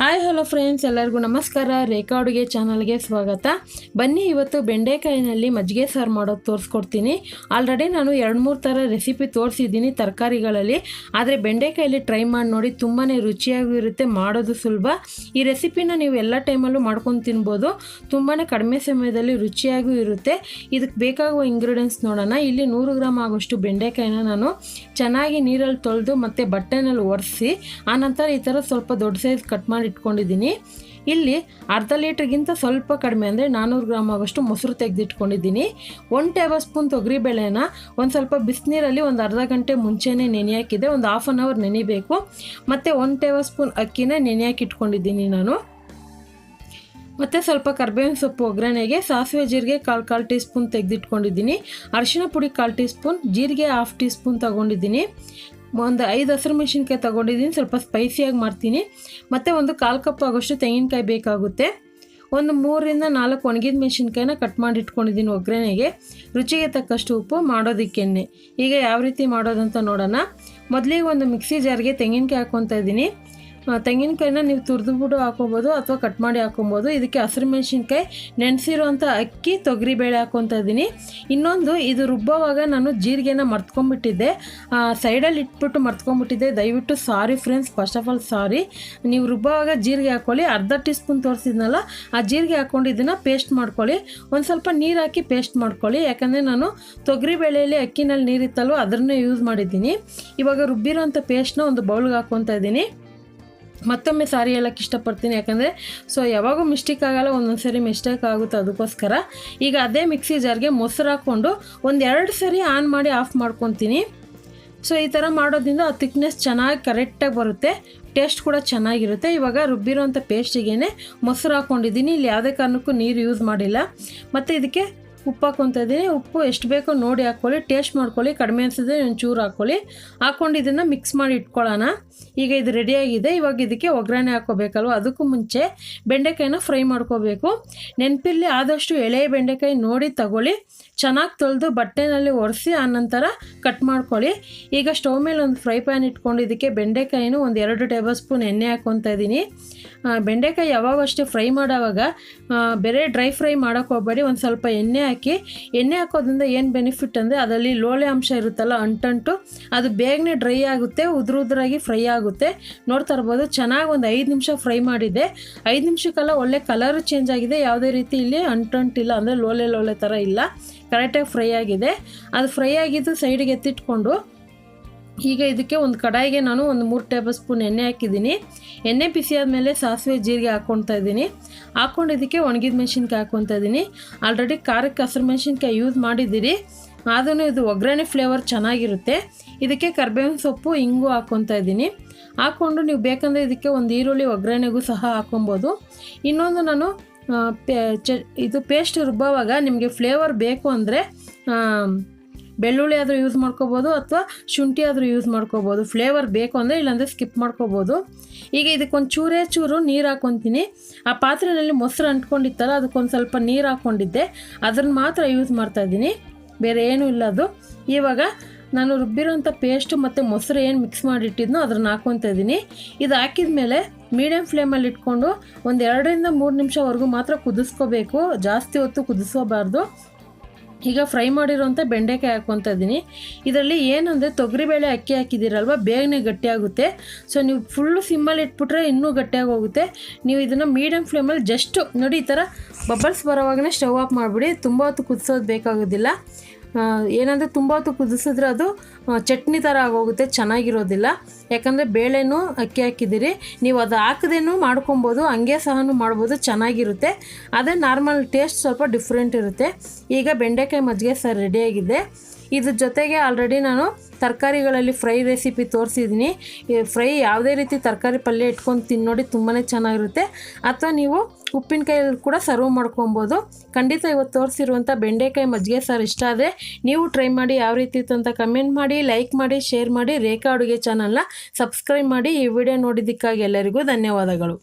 Hi hello friends, ಎಲ್ಲರಿಗೂ ನಮಸ್ಕಾರ. ರೇಖಾ ಅಡುಗೆ ಚಾನಲ್ಗೆ ಸ್ವಾಗತ. ಬನ್ನಿ, ಇವತ್ತು ಬೆಂಡೆಕಾಯಿನಲ್ಲಿ ಮಜ್ಜಿಗೆ ಸಾರು ಮಾಡೋದು ತೋರಿಸ್ಕೊಡ್ತೀನಿ. ಆಲ್ರೆಡಿ ನಾನು 2-3 ಥರ ರೆಸಿಪಿ ತೋರಿಸಿದ್ದೀನಿ ತರಕಾರಿಗಳಲ್ಲಿ. ಆದರೆ ಬೆಂಡೆಕಾಯಲ್ಲಿ ಟ್ರೈ ಮಾಡಿ ನೋಡಿ, ತುಂಬಾ ರುಚಿಯಾಗೂ ಇರುತ್ತೆ, ಮಾಡೋದು ಸುಲಭ. ಈ ರೆಸಿಪಿನ ನೀವು ಎಲ್ಲ ಟೈಮಲ್ಲೂ ಮಾಡ್ಕೊಂಡು ತಿನ್ಬೋದು. ತುಂಬಾ ಕಡಿಮೆ ಸಮಯದಲ್ಲಿ ರುಚಿಯಾಗೂ ಇರುತ್ತೆ. ಇದಕ್ಕೆ ಬೇಕಾಗುವ ಇಂಗ್ರೀಡಿಯೆಂಟ್ಸ್ ನೋಡೋಣ. ಇಲ್ಲಿ 100 ಗ್ರಾಮ್ ಆಗೋಷ್ಟು ಬೆಂಡೆಕಾಯಿನ ನಾನು ಚೆನ್ನಾಗಿ ನೀರಲ್ಲಿ ತೊಳೆದು ಮತ್ತು ಬಟ್ಟೆನಲ್ಲಿ ಒರೆಸಿ ಆನಂತರ ಈ ಥರ ಸ್ವಲ್ಪ ದೊಡ್ಡ ಸೈಜ್ ಕಟ್ ಮಾಡಿ ಇಟ್ಕೊಂಡಿದ್ದೀನಿ. ಇಲ್ಲಿ ಅರ್ಧ ಲೀಟ್ರಿಗಿಂತ ಸ್ವಲ್ಪ ಕಡಿಮೆ ಅಂದರೆ 400 ಗ್ರಾಮ್ ಆಗೋಷ್ಟು ಮೊಸರು ತೆಗೆದಿಟ್ಕೊಂಡಿದ್ದೀನಿ. 1 ಟೇಬಲ್ ಸ್ಪೂನ್ ತೊಗರಿಬೇಳೆನ ಒಂದು ಸ್ವಲ್ಪ ಬಿಸಿನೀರಲ್ಲಿ ಒಂದು ಅರ್ಧ ಗಂಟೆ ಮುಂಚೆನೇ ನೆನೆ ಹಾಕಿದೆ. ಒಂದು ಹಾಫ್ ಆನ್ ಅವರ್ ನೆನಿಬೇಕು. ಮತ್ತು 1 ಟೇಬಲ್ ಸ್ಪೂನ್ ಅಕ್ಕಿನ ನೆನೆ ಹಾಕಿ ಇಟ್ಕೊಂಡಿದ್ದೀನಿ ನಾನು. ಮತ್ತು ಸ್ವಲ್ಪ ಕರ್ಬೇವಿನ ಸೊಪ್ಪು ಒಗ್ಗರಣೆಗೆ, ಸಾಸಿವೆ ಜೀರಿಗೆ ಕಾಲು ಟೀ ಸ್ಪೂನ್ ತೆಗೆದಿಟ್ಕೊಂಡಿದ್ದೀನಿ. ಅರಿಶಿಣ ಪುಡಿ 1/4 ಟೀ ಸ್ಪೂನ್, ಜೀರಿಗೆ 1/2 ಟೀ ಸ್ಪೂನ್ ತೊಗೊಂಡಿದ್ದೀನಿ. ಒಂದು 5 ಹಸಿರು ಮೆಣಸಿನ್ಕಾಯಿ ತೊಗೊಂಡಿದ್ದೀನಿ, ಸ್ವಲ್ಪ ಸ್ಪೈಸಿಯಾಗಿ ಮಾಡ್ತೀನಿ. ಮತ್ತು ಒಂದು 1/4 ಕಪ್ ಆಗೋಷ್ಟು ತೆಂಗಿನಕಾಯಿ ಬೇಕಾಗುತ್ತೆ. ಒಂದು 3-4 ಒಣಗಿದ ಮೆಣಸಿನ್ಕಾಯಿನ ಕಟ್ ಮಾಡಿ ಇಟ್ಕೊಂಡಿದ್ದೀನಿ ಒಗ್ಗರಣೆಗೆ. ರುಚಿಗೆ ತಕ್ಕಷ್ಟು ಉಪ್ಪು, ಮಾಡೋದಕ್ಕೆ ಎಣ್ಣೆ. ಈಗ ಯಾವ ರೀತಿ ಮಾಡೋದಂತ ನೋಡೋಣ. ಮೊದಲಿಗೆ ಒಂದು ಮಿಕ್ಸಿ ಜಾರ್ಗೆ ತೆಂಗಿನಕಾಯಿ ಹಾಕ್ಕೊತಾ ಇದ್ದೀನಿ. ತೆಂಗಿನಕಾಯಿನ ನೀವು ತುರಿದುಬಿಟ್ಟು ಹಾಕೊಬೋದು ಅಥವಾ ಕಟ್ ಮಾಡಿ ಹಾಕೊಬೋದು. ಇದಕ್ಕೆ ಹಸಿರು ಮೆಣಸಿನ್ಕಾಯಿ, ನೆನೆಸಿರುವಂಥ ಅಕ್ಕಿ, ತೊಗರಿಬೇಳೆ ಹಾಕ್ಕೊತಾ ಇದ್ದೀನಿ. ಇನ್ನೊಂದು, ಇದು ರುಬ್ಬುವಾಗ ನಾನು ಜೀರಿಗೆನ ಮರ್ತ್ಕೊಂಡ್ಬಿಟ್ಟಿದ್ದೆ, ಸೈಡಲ್ಲಿ ಇಟ್ಬಿಟ್ಟು ಮರ್ತ್ಕೊಂಡ್ಬಿಟ್ಟಿದ್ದೆ. ದಯವಿಟ್ಟು sorry friends, first of all sorry. ನೀವು ರುಬ್ಬುವಾಗ ಜೀರಿಗೆ ಹಾಕ್ಕೊಳ್ಳಿ. ಅರ್ಧ ಟೀ ಸ್ಪೂನ್ ತೋರಿಸಿದ್ನಲ್ಲ, ಆ ಜೀರಿಗೆ ಹಾಕ್ಕೊಂಡು ಇದನ್ನು ಪೇಸ್ಟ್ ಮಾಡ್ಕೊಳ್ಳಿ. ಒಂದು ಸ್ವಲ್ಪ ನೀರು ಹಾಕಿ ಪೇಸ್ಟ್ ಮಾಡ್ಕೊಳ್ಳಿ. ಯಾಕಂದರೆ ನಾನು ತೊಗರಿಬೇಳೆಯಲ್ಲಿ ಅಕ್ಕಿನಲ್ಲಿ ನೀರಿತ್ತಲ್ವ, ಅದನ್ನೇ ಯೂಸ್ ಮಾಡಿದ್ದೀನಿ. ಇವಾಗ ರುಬ್ಬಿರೋಂಥ ಪೇಸ್ಟ್ನ ಒಂದು ಬೌಲ್ಗೆ ಹಾಕ್ಕೊತಾ ಇದ್ದೀನಿ. ಮತ್ತೊಮ್ಮೆ ಸಾರಿ ಹೇಳೋಕ್ಕೆ ಇಷ್ಟಪಡ್ತೀನಿ, ಯಾಕಂದರೆ ಯಾವಾಗೂ ಮಿಸ್ಟೇಕ್ ಆಗೋಲ್ಲ, ಒಂದೊಂದು ಸರಿ ಮಿಸ್ಟೇಕ್ ಆಗುತ್ತೆ, ಅದಕ್ಕೋಸ್ಕರ. ಈಗ ಅದೇ ಮಿಕ್ಸಿ ಜಾರ್ಗೆ ಮೊಸರು ಹಾಕ್ಕೊಂಡು ಒಂದು 2 ಸರಿ ಆನ್ ಮಾಡಿ ಆಫ್ ಮಾಡ್ಕೊತೀನಿ. ಈ ಥರ ಮಾಡೋದ್ರಿಂದ ಆ ಥಿಕ್ನೆಸ್ ಚೆನ್ನಾಗಿ ಕರೆಕ್ಟಾಗಿ ಬರುತ್ತೆ, ಟೇಸ್ಟ್ ಕೂಡ ಚೆನ್ನಾಗಿರುತ್ತೆ. ಇವಾಗ ರುಬ್ಬಿರೋಂಥ ಪೇಸ್ಟಿಗೆ ಮೊಸರು ಹಾಕ್ಕೊಂಡಿದ್ದೀನಿ. ಇಲ್ಲಿ ಯಾವುದೇ ಕಾರಣಕ್ಕೂ ನೀರು ಯೂಸ್ ಮಾಡಿಲ್ಲ. ಮತ್ತು ಇದಕ್ಕೆ ಉಪ್ಪು ಹಾಕ್ಕೊತಾ ಇದ್ದೀನಿ. ಉಪ್ಪು ಎಷ್ಟು ಬೇಕೋ ನೋಡಿ ಹಾಕ್ಕೊಳ್ಳಿ, ಟೇಸ್ಟ್ ಮಾಡ್ಕೊಳ್ಳಿ. ಕಡಿಮೆ ಅನಿಸಿದ್ರೆ ಒಂಚೂರು ಹಾಕ್ಕೊಳ್ಳಿ. ಹಾಕ್ಕೊಂಡು ಇದನ್ನು ಮಿಕ್ಸ್ ಮಾಡಿ ಇಟ್ಕೊಳ್ಳೋಣ. ಈಗ ಇದು ರೆಡಿಯಾಗಿದೆ. ಇವಾಗ ಇದಕ್ಕೆ ಒಗ್ಗರಣೆ ಹಾಕ್ಕೋಬೇಕಲ್ವ, ಅದಕ್ಕೂ ಮುಂಚೆ ಬೆಂಡೆಕಾಯಿನ ಫ್ರೈ ಮಾಡ್ಕೋಬೇಕು. ನೆನಪಿರಲಿ, ಆದಷ್ಟು ಎಳೆ ಬೆಂಡೆಕಾಯಿ ನೋಡಿ ತಗೊಳ್ಳಿ. ಚೆನ್ನಾಗಿ ತೊಳೆದು ಬಟ್ಟೆನಲ್ಲಿ ಒರೆಸಿ ಆನಂತರ ಕಟ್ ಮಾಡ್ಕೊಳ್ಳಿ. ಈಗ ಸ್ಟವ್ ಮೇಲೆ ಒಂದು ಫ್ರೈ ಪ್ಯಾನ್ ಇಟ್ಕೊಂಡು ಇದಕ್ಕೆ ಬೆಂಡೆಕಾಯಿನೂ ಒಂದು 2 ಟೇಬಲ್ ಸ್ಪೂನ್ ಎಣ್ಣೆ ಹಾಕ್ಕೊತಾ ಇದ್ದೀನಿ. ಬೆಂಡೆಕಾಯಿ ಯಾವಾಗ ಅಷ್ಟೇ ಫ್ರೈ ಮಾಡೋವಾಗ ಬೇರೆ ಡ್ರೈ ಫ್ರೈ ಮಾಡೋಕ್ಕೆ ಹೋಗಬೇಡಿ. ಒಂದು ಸ್ವಲ್ಪ ಎಣ್ಣೆ ಹಾಕಿ. ಎಣ್ಣೆ ಹಾಕೋದ್ರಿಂದ ಏನು ಬೆನಿಫಿಟ್ ಅಂದರೆ ಅದರಲ್ಲಿ ಲೋಳೆ ಅಂಶ ಇರುತ್ತಲ್ಲ, ಅಂಟಂಟು, ಅದು ಬೇಗನೆ ಡ್ರೈ ಆಗುತ್ತೆ, ಉದುರಾಗಿ ಫ್ರೈ ಆಗುತ್ತೆ. ನೋಡ್ತಾ ಇರ್ಬೋದು, ಚೆನ್ನಾಗಿ ಒಂದು 5 ನಿಮಿಷ ಫ್ರೈ ಮಾಡಿದ್ದೆ. 5 ನಿಮಿಷಕ್ಕೆಲ್ಲ ಒಳ್ಳೆ ಕಲರು ಚೇಂಜ್ ಆಗಿದೆ. ಯಾವುದೇ ರೀತಿ ಇಲ್ಲಿ ಅಂಟಂಟಿಲ್ಲ, ಅಂದರೆ ಲೋಳೆ ಥರ ಇಲ್ಲ, ಕರೆಕ್ಟಾಗಿ ಫ್ರೈ ಆಗಿದೆ. ಅದು ಫ್ರೈ ಆಗಿದ್ದು ಸೈಡಿಗೆ ಎತ್ತಿಟ್ಕೊಂಡು ಈಗ ಇದಕ್ಕೆ ಒಂದು ಕಡಾಯಿಗೆ ನಾನು ಒಂದು 3 ಟೇಬಲ್ ಸ್ಪೂನ್ ಎಣ್ಣೆ ಹಾಕಿದ್ದೀನಿ. ಎಣ್ಣೆ ಬಿಸಿ ಆದಮೇಲೆ ಸಾಸಿವೆ ಜೀರಿಗೆ ಹಾಕ್ಕೊತಾ ಇದ್ದೀನಿ. ಹಾಕ್ಕೊಂಡು ಇದಕ್ಕೆ ಒಣಗಿದ ಮೆಣಸಿನ್ಕಾಯಿ ಹಾಕ್ಕೊತಾ ಇದ್ದೀನಿ. ಆಲ್ರೆಡಿ ಖಾರಕ್ಕೆ ಹಸಿರು ಮೆಣಸಿನ್ಕಾಯಿ ಯೂಸ್ ಮಾಡಿದ್ದೀರಿ, ಆದ್ರೂ ಇದು ಒಗ್ಗರಣೆ ಫ್ಲೇವರ್ ಚೆನ್ನಾಗಿರುತ್ತೆ. ಇದಕ್ಕೆ ಕರ್ಬೇವಿನ ಸೊಪ್ಪು, ಇಂಗು ಹಾಕ್ಕೊತಾ ಇದ್ದೀನಿ. ಹಾಕ್ಕೊಂಡು ನೀವು ಬೇಕಂದರೆ ಇದಕ್ಕೆ ಒಂದು ಈರುಳ್ಳಿ ಒಗ್ಗರಣೆಗೂ ಸಹ ಹಾಕ್ಕೊಬೋದು. ಇನ್ನೊಂದು, ನಾನು ಇದು ಪೇಸ್ಟ್ ರುಬ್ಬುವಾಗ ನಿಮಗೆ ಫ್ಲೇವರ್ ಬೇಕು ಅಂದರೆ ಬೆಳ್ಳುಳ್ಳಿ ಆದರೂ ಯೂಸ್ ಮಾಡ್ಕೋಬೋದು ಅಥವಾ ಶುಂಠಿ ಆದರೂ ಯೂಸ್ ಮಾಡ್ಕೋಬೋದು. ಫ್ಲೇವರ್ ಬೇಕು ಅಂದರೆ, ಇಲ್ಲಾಂದರೆ ಸ್ಕಿಪ್ ಮಾಡ್ಕೋಬೋದು. ಈಗ ಇದಕ್ಕೊಂದು ಚೂರು ನೀರು ಹಾಕ್ಕೊತೀನಿ. ಆ ಪಾತ್ರೆಯಲ್ಲಿ ಮೊಸರು ಅಂಟ್ಕೊಂಡಿತ್ತಲ್ಲ, ಅದಕ್ಕೊಂದು ಸ್ವಲ್ಪ ನೀರು ಹಾಕ್ಕೊಂಡಿದ್ದೆ, ಅದನ್ನು ಮಾತ್ರ ಯೂಸ್ ಮಾಡ್ತಾಯಿದ್ದೀನಿ, ಬೇರೆ ಏನೂ ಇಲ್ಲ ಅದು. ಇವಾಗ ನಾನು ರುಬ್ಬಿರೋಂಥ ಪೇಸ್ಟು ಮತ್ತು ಮೊಸರು ಏನು ಮಿಕ್ಸ್ ಮಾಡಿಟ್ಟಿದ್ನೋ ಅದನ್ನು ಹಾಕ್ಕೊತಾ ಇದ್ದೀನಿ. ಇದು ಹಾಕಿದ ಮೇಲೆ ಮೀಡಿಯಮ್ ಫ್ಲೇಮಲ್ಲಿ ಇಟ್ಕೊಂಡು ಒಂದು 2-3 ನಿಮಿಷವರೆಗೂ ಮಾತ್ರ ಕುದಿಸ್ಕೋಬೇಕು, ಜಾಸ್ತಿ ಹೊತ್ತು ಕುದಿಸೋಬಾರ್ದು. ಈಗ ಫ್ರೈ ಮಾಡಿರೋಂಥ ಬೆಂಡೆಕಾಯಿ ಹಾಕ್ಕೊತಾ ಇದ್ದೀನಿ. ಇದರಲ್ಲಿ ಏನಂದರೆ ತೊಗರಿಬೇಳೆ ಅಕ್ಕಿ ಹಾಕಿದ್ದೀರಲ್ವ, ಬೇಗನೆ ಗಟ್ಟಿಯಾಗುತ್ತೆ. ನೀವು ಫುಲ್ಲು ಸಿಮ್ಮಲ್ಲಿ ಇಟ್ಬಿಟ್ರೆ ಇನ್ನೂ ಗಟ್ಟಿಯಾಗಿ ಹೋಗುತ್ತೆ. ನೀವು ಇದನ್ನು ಮೀಡಿಯಮ್ ಫ್ಲೇಮಲ್ಲಿ ಜಸ್ಟ್ ನೋಡಿ, ಈ ಥರ ಬಬಲ್ಸ್ ಬರೋವಾಗನೇ ಸ್ಟವ್ ಆಫ್ ಮಾಡಿಬಿಡಿ. ತುಂಬ ಹೊತ್ತು ಕುದಿಸೋದು ಬೇಕಾಗೋದಿಲ್ಲ. ಏನಂದರೆ ತುಂಬ ಹೊತ್ತು ಕುದಿಸಿದ್ರೆ ಅದು ಚಟ್ನಿ ಥರ ಆಗೋಗುತ್ತೆ, ಚೆನ್ನಾಗಿರೋದಿಲ್ಲ. ಯಾಕಂದರೆ ಬೇಳೆನೂ ಅಕ್ಕಿ ಹಾಕಿದ್ದೀರಿ, ನೀವು ಅದು ಹಾಕದೇನೂ ಮಾಡ್ಕೊಬೋದು, ಹಂಗೆ ಸಹ ಮಾಡ್ಬೋದು, ಚೆನ್ನಾಗಿರುತ್ತೆ. ಅದೇ ನಾರ್ಮಲ್ ಟೇಸ್ಟ್ ಸ್ವಲ್ಪ ಡಿಫ್ರೆಂಟ್ ಇರುತ್ತೆ. ಈಗ ಬೆಂಡೆಕಾಯಿ ಮಜ್ಜಿಗೆ ಸಾರು ರೆಡಿಯಾಗಿದೆ. ಇದ್ರ ಜೊತೆಗೆ ಆಲ್ರೆಡಿ ನಾನು ತರಕಾರಿಗಳಲ್ಲಿ ಫ್ರೈ ರೆಸಿಪಿ ತೋರಿಸಿದ್ದೀನಿ. ಫ್ರೈ ಯಾವುದೇ ರೀತಿ ತರಕಾರಿ ಪಲ್ಯ ಇಟ್ಕೊಂಡು ತಿನ್ನೋಡಿ, ತುಂಬಾ ಚೆನ್ನಾಗಿರುತ್ತೆ. ಅಥವಾ ನೀವು ಉಪ್ಪಿನಕಾಯಲ್ಲಿ ಕೂಡ ಸರ್ವ್ ಮಾಡ್ಕೊಬೋದು. ಖಂಡಿತ ಇವತ್ತು ತೋರಿಸಿರುವಂಥ ಬೆಂಡೆಕಾಯಿ ಮಜ್ಜಿಗೆ ಸಾರು ಇಷ್ಟ ಆದರೆ ನೀವು ಟ್ರೈ ಮಾಡಿ. ಯಾವ ರೀತಿ ಇತ್ತು ಅಂತ ಕಮೆಂಟ್ ಮಾಡಿ, ಲೈಕ್ ಮಾಡಿ, ಶೇರ್ ಮಾಡಿ. ರೇಖಾ ಅಡುಗೆ ಚಾನಲ್ನ ಸಬ್ಸ್ಕ್ರೈಬ್ ಮಾಡಿ. ಈ ವಿಡಿಯೋ ನೋಡಿದ್ದಕ್ಕಾಗಿ ಎಲ್ಲರಿಗೂ ಧನ್ಯವಾದಗಳು.